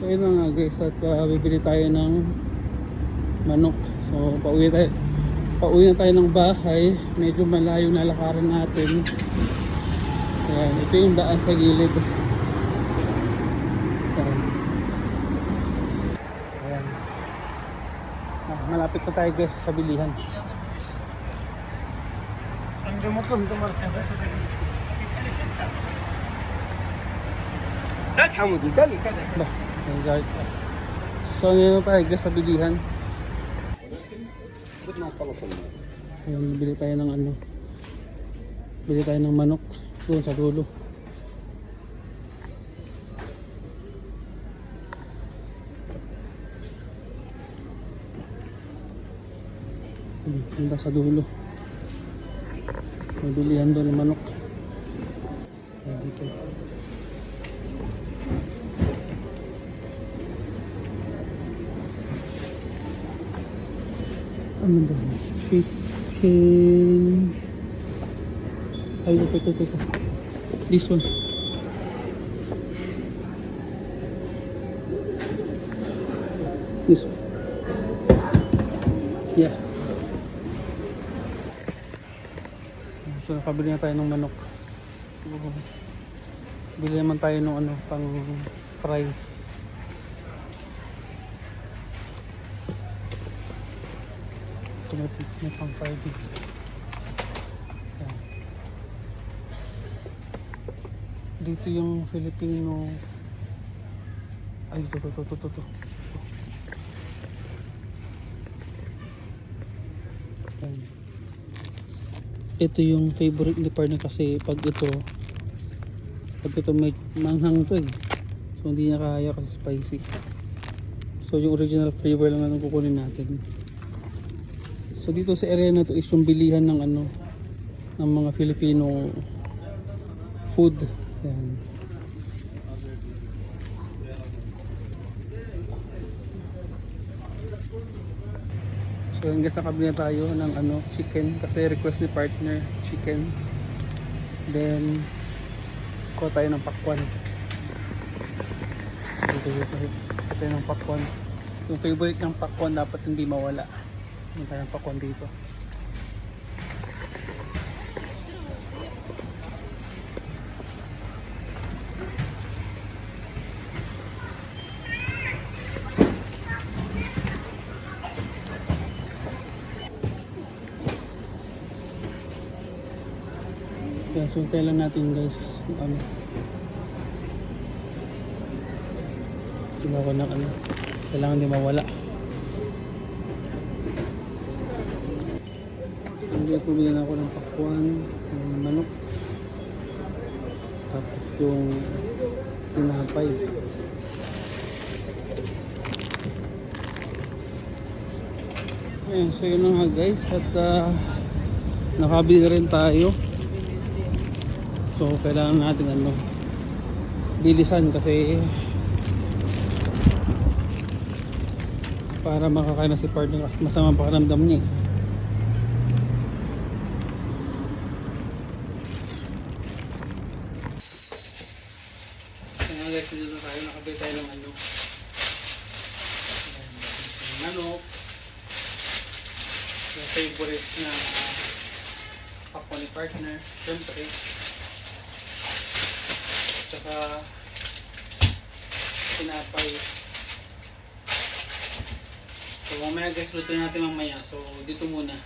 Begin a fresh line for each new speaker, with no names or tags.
So yun na nga guys, at bibili tayo ng manok. So pauwi na tayo ng bahay. Medyo malayo na lakaran natin. Ayan, ito yung daan sa gilid. Ayan. Malapit na tayo guys sa bilihan. So ngayon na tayo guys sa bilihan. Ayan, bili tayo ng ano, bili tayo ng manok doon sa dulo. Punta sa dulo. May bilihan doon ng manok. Ayan, dito. Ano ba? Chicken. Ay, ito. This one. This one. Yeah. So nakabili na tayo ng manok. Bili naman tayo ng ano, pang fry. May pang fry dito. Ayan. Dito yung Filipino. Ay, ito. Ayan. Ito yung favorite ni partner kasi pag ito may manghang to eh. So hindi niya kaya kasi spicy. So yung original flavor lang natin kukunin natin. So dito sa area na to is yung bilihan ng ano, ng mga Filipino food. Ayan. So hanggang sa kabili na tayo ng ano, chicken kasi request ni partner chicken. Then kuha tayo ng pakwan. Dito tayo ng pakwan. Yung favorite ng pakwan dapat hindi mawala. Yung tayo ng pakwan dito. Kaya suntay lang natin guys ano, ko ng ano, kailangan di mawala. Hindi pumili na ako ng pakwan, ng manok, tapos yung tinapay. Ayan, so yun na nga guys, at nakabili na rin tayo. So kailangan natin ano, bilisan kasi para makakain na si partner kasi masama pakiramdam niya. Kaya guys, dito na tayo, nakabili tayo ng ano, manok, yung favorite na pakwan ni partner, syempre. Saka tinapay. So mamaya guys, luto natin mamaya. So dito muna.